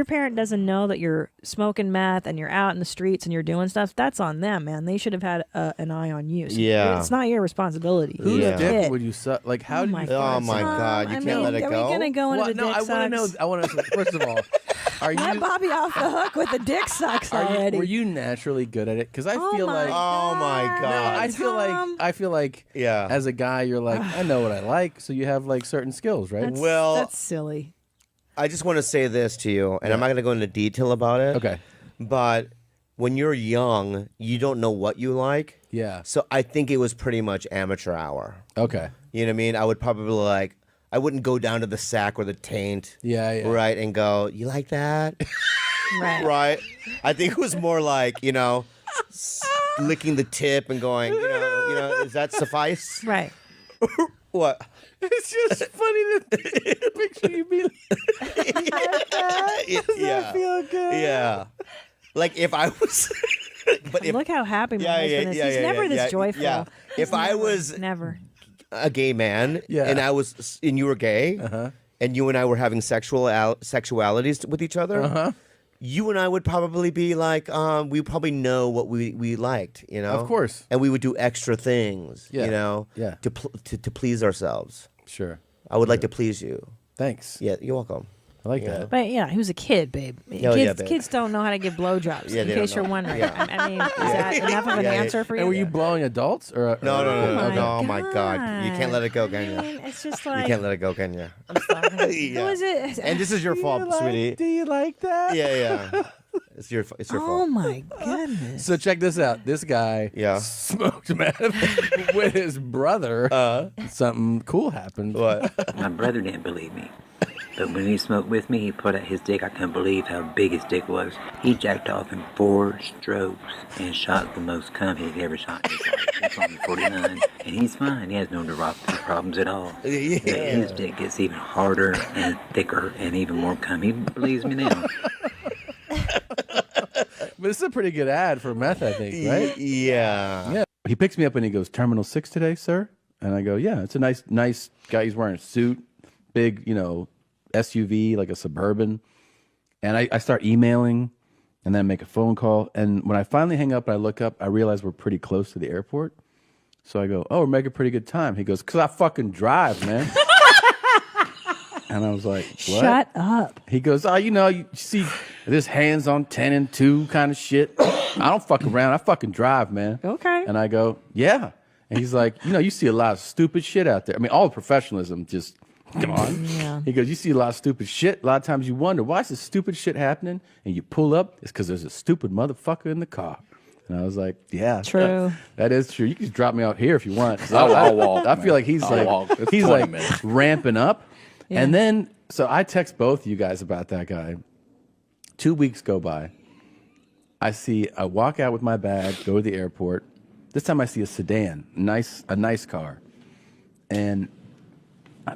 Your parent doesn't know that you're smoking meth and you're out in the streets and you're doing stuff, that's on them, man. They should have had an eye on you. So it's not your responsibility. Whose dick would you suck? Like, how do you? Oh my God! You can't let it go. Are we gonna go into the dick I want to know. I want to. First of all, are let you Bobby off the hook with the dick sucks already? Were you naturally good at it? Because I feel like. Oh my God! I feel like. Yeah. As a guy, you're like, I know what I like, so you have like certain skills, right? That's silly. I just want to say this to you, and I'm not going to go into detail about it. Okay. But when you're young, you don't know what you like. Yeah. So I think it was pretty much amateur hour. Okay. You know what I mean? I would probably I wouldn't go down to the sack or the taint. Yeah. Right, and go, you like that? Right. Right. I think it was more like, licking the tip and going, does that suffice? Right. What? It's just funny to picture you be like, yeah. feel good? Yeah. Like if I was... But look how happy my husband is. He's never this joyful. Yeah. If I was a gay man and you were gay and you and I were having sexualities with each other, you and I would probably be like, we probably know what we liked, Of course. And we would do extra things, Yeah. to please ourselves. Sure. I would like to please you. Thanks. Yeah, you're welcome. I like that. But yeah, he was a kid, babe. Kids don't know how to give blowjobs. In case you're wondering. Yeah. I mean, is that enough of an answer for you? And were you blowing adults or? No. Oh My God. You can't let it go, can you? It's just like You can't let it go, can you? I'm sorry. Yeah. Who is it? And this is your fault, sweetie. Do you like that? Yeah. It's your fault. Oh my goodness. So check this out. This guy smoked meth with his brother. Something cool happened. What? My brother didn't believe me. But when he smoked with me, he put out his dick. I couldn't believe how big his dick was. He jacked off in 4 strokes and shot the most cum he'd ever shot in his life. He's only 49, and he's fine. He has no neuropathy problems at all. Yeah. But his dick gets even harder and thicker and even more cum. He believes me now. But this is a pretty good ad for meth, I think, right? Yeah. He picks me up and he goes, "Terminal 6 today, sir?" And I go, "Yeah, it's a nice guy. He's wearing a suit, big, SUV, like a Suburban." And I start emailing and then make a phone call. And when I finally hang up and I look up, I realize we're pretty close to the airport. So I go, "Oh, we're making pretty good time." He goes, "'Cause I fucking drive, man." And I was like, "What?" Shut up. He goes, "Oh, you see this hands on 10 and 2 kind of shit. I don't fuck around. I fucking drive, man." Okay. And I go, "Yeah." And he's like, "You see a lot of stupid shit out there. I mean, all the professionalism just come on." Yeah. He goes, "You see a lot of stupid shit. A lot of times you wonder, why is this stupid shit happening? And you pull up, it's because there's a stupid motherfucker in the car." And I was like, "Yeah, True. that is true. You can just drop me out here if you want." I'll walk, I feel like he's like minutes. ramping up. Yeah. And then, so I text both you guys about that guy. 2 weeks go by. I walk out with my bag, go to the airport. This time I see a sedan, a nice car. And, I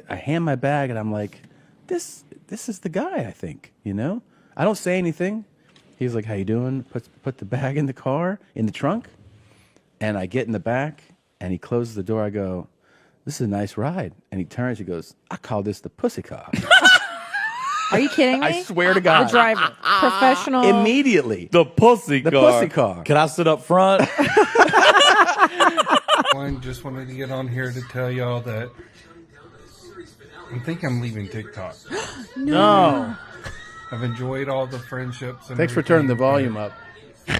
hand my bag and I'm like, this is the guy, I think, I don't say anything. He's like, "How you doing?" Put the bag in the car, in the trunk. And I get in the back and he closes the door. I go, "This is a nice ride." And he turns, he goes, "I call this the pussy car." Are you kidding me? I swear to God. The driver. Professional. Immediately. The pussy car. The pussy car. Can I sit up front? I just wanted to get on here to tell y'all that I think I'm leaving TikTok. No. I've enjoyed all the friendships. And Thanks for turning the volume up.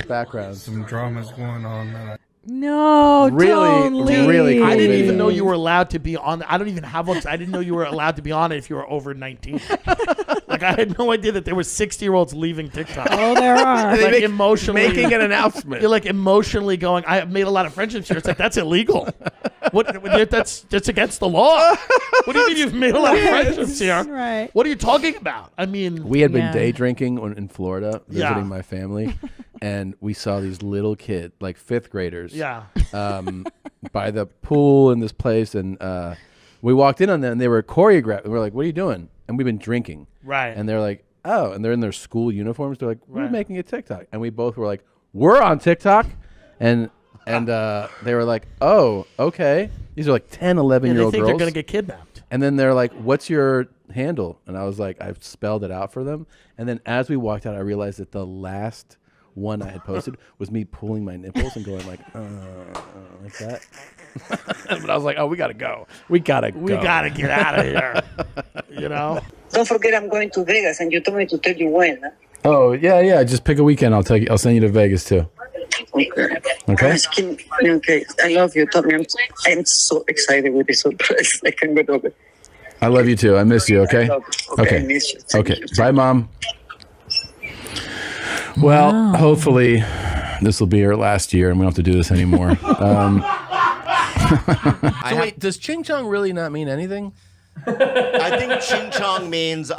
Background. Some dramas going on that No, Really, don't leave. really cool I didn't video. even know you were allowed to be on. I don't even have one. I didn't know you were allowed to be on it if you were over 19. Like I had no idea that there were 60-year-olds leaving TikTok. Oh, there are. Like emotionally making an announcement. You're like emotionally going, "I have made a lot of friendships here." It's like, that's illegal. That's against the law. What do you mean you've made a lot of friendships here? Right. What are you talking about? I mean, We had been day drinking in Florida, visiting Yeah. my family, and we saw these little kids, like 5th graders, by the pool in this place, and we walked in on them, and they were choreographed. We were like, "What are you doing?" And we've been drinking. Right. And they're like, "Oh," and they're in their school uniforms. They're like, "We're Right. making a TikTok." And we both were like, "We're on TikTok." And they were like, "Oh, okay." These are like 10, 11-year-old they think girls. they're going to get kidnapped. And then they're like, "What's your handle?" And I was like, I've spelled it out for them. And then as we walked out, I realized that the last one I had posted was me pulling my nipples and going like that. But I was like, oh, we gotta go. We gotta get out of here. You know. Don't forget, I'm going to Vegas, and you told me to tell you when. Oh yeah. Just pick a weekend. I'll send you to Vegas too. Okay. Okay. Okay. I love you, Tommy. I'm so excited with this surprise. I can't get over it. I love you too. I miss you. Okay. Okay. I miss you. Okay. Bye, Mom. Well, hopefully this will be our last year and we don't have to do this anymore. So wait, does Ching Chong really not mean anything? I think Ching Chong means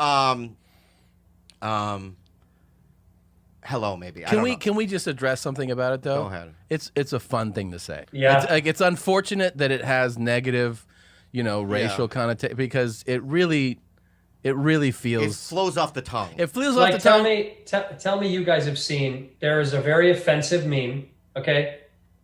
hello, maybe. Can we just address something about it though? Go ahead. It's a fun thing to say. Yeah. It's unfortunate that it has negative, racial connotation because it really feels. It flows off the tongue. It flows off the tongue. Tell me you guys have seen, there is a very offensive meme, okay?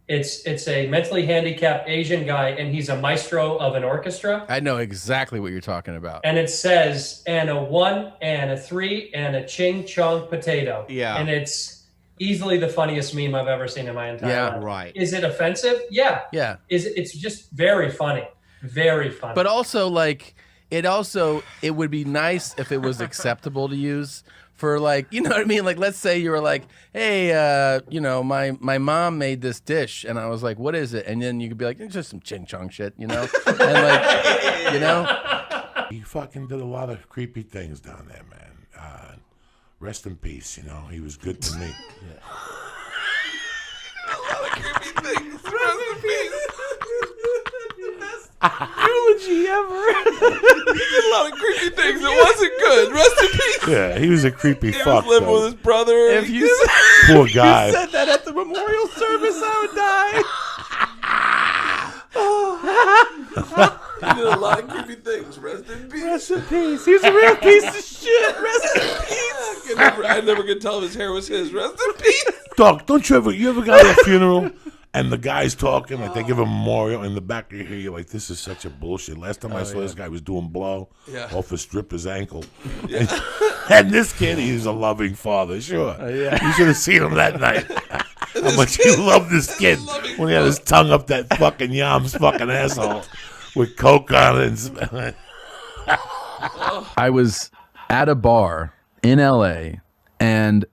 It's a mentally handicapped Asian guy, and he's a maestro of an orchestra. I know exactly what you're talking about. And it says, and a 1, and a 3, and a ching chong potato. Yeah. And it's easily the funniest meme I've ever seen in my entire life. Right. Is it offensive? Yeah. Yeah. It's just very funny. Very funny. But also, it would be nice if it was acceptable to use for what I mean? Like, let's say you were like, hey, my mom made this dish. And I was like, what is it? And then you could be like, it's just some ching chong shit, And He fucking did a lot of creepy things down there, man. Rest in peace, he was good to me. A lot of creepy things. Rest in peace. Eulogy ever. He did a lot of creepy things. It wasn't good. Rest in peace. Yeah, he was a creepy He fuck. was living though. with his brother. If you Poor guy. you said that at the memorial service, I would die. He did a lot of creepy things. Rest in peace. Rest in peace. He's a real piece of shit. Rest in peace. I never could tell if his hair was his. Rest in peace. Dog, you ever go to a funeral and the guy's talking, like they give a memorial, in the back of your ear, you're like, this is such a bullshit. Last time I saw this guy was doing blow off a stripper's ankle. Yeah. And this kid, he's a loving father, sure. You should have seen him that night. How much he loved this kid when he had his tongue up that fucking yam's fucking asshole with coke on it. I was at a bar in LA and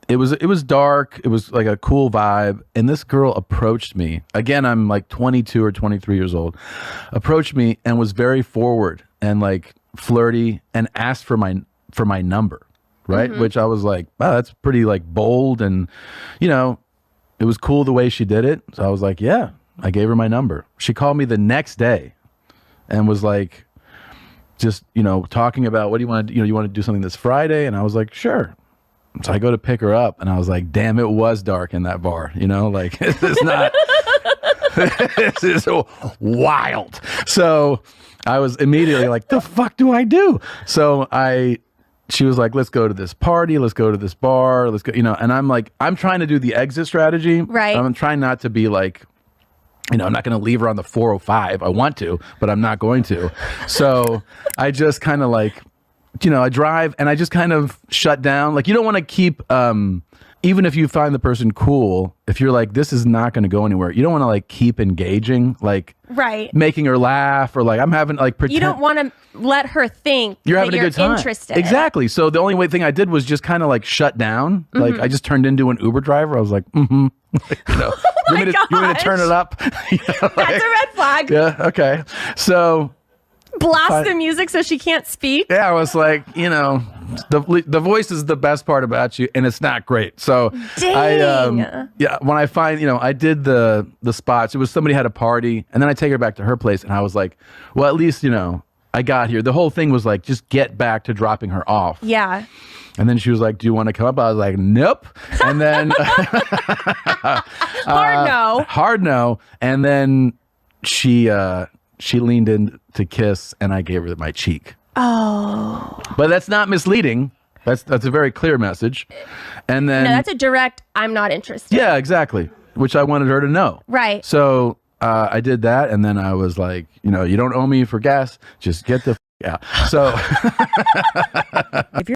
it was dark. It was like a cool vibe. And this girl approached me. Again, I'm like 22 or 23 years old. Approached me and was very forward and like flirty and asked for my number. Right. Mm-hmm. Which I was like, wow, that's pretty like bold. And, it was cool the way she did it. So I was like, yeah, I gave her my number. She called me the next day and was like, just, talking about what do you want to do? You want to do something this Friday? And I was like, sure. So I go to pick her up and I was like, damn, it was dark in that bar. This is not, this is wild. So I was immediately like, the fuck do I do? So she was like, let's go to this party. Let's go to this bar. Let's go, and I'm like, I'm trying to do the exit strategy. Right. I'm trying not to be like, I'm not going to leave her on the 405. I want to, but I'm not going to. So I just kind of like, I drive and I just kind of shut down. Like, you don't want to keep, even if you find the person cool, if you're like, this is not going to go anywhere, you don't want to like keep engaging, like making her laugh or like I'm having like pretend. You don't want to let her think you're having a good time. Interested. Exactly. So the only thing I did was just kind of like shut down. Mm-hmm. Like I just turned into an Uber driver. I was like, mm-hmm. You want me to turn it up? That's a red flag. Yeah. Okay. So blast the music so she can't speak. Yeah, I was like, the voice is the best part about you, and it's not great. So Dang. When I find, I did the spots. It was somebody had a party, and then I take her back to her place, and I was like, well, at least I got here. The whole thing was like, just get back to dropping her off. Yeah. And then she was like, do you want to come up? I was like, nope. And then hard no. And then she leaned in to kiss and I gave her my cheek. Oh. But that's not misleading. That's a very clear message. And then no, that's a direct, I'm not interested. Yeah, exactly. Which I wanted her to know. Right. So I did that, and then I was like, you don't owe me for gas. Just get the out. So. If you're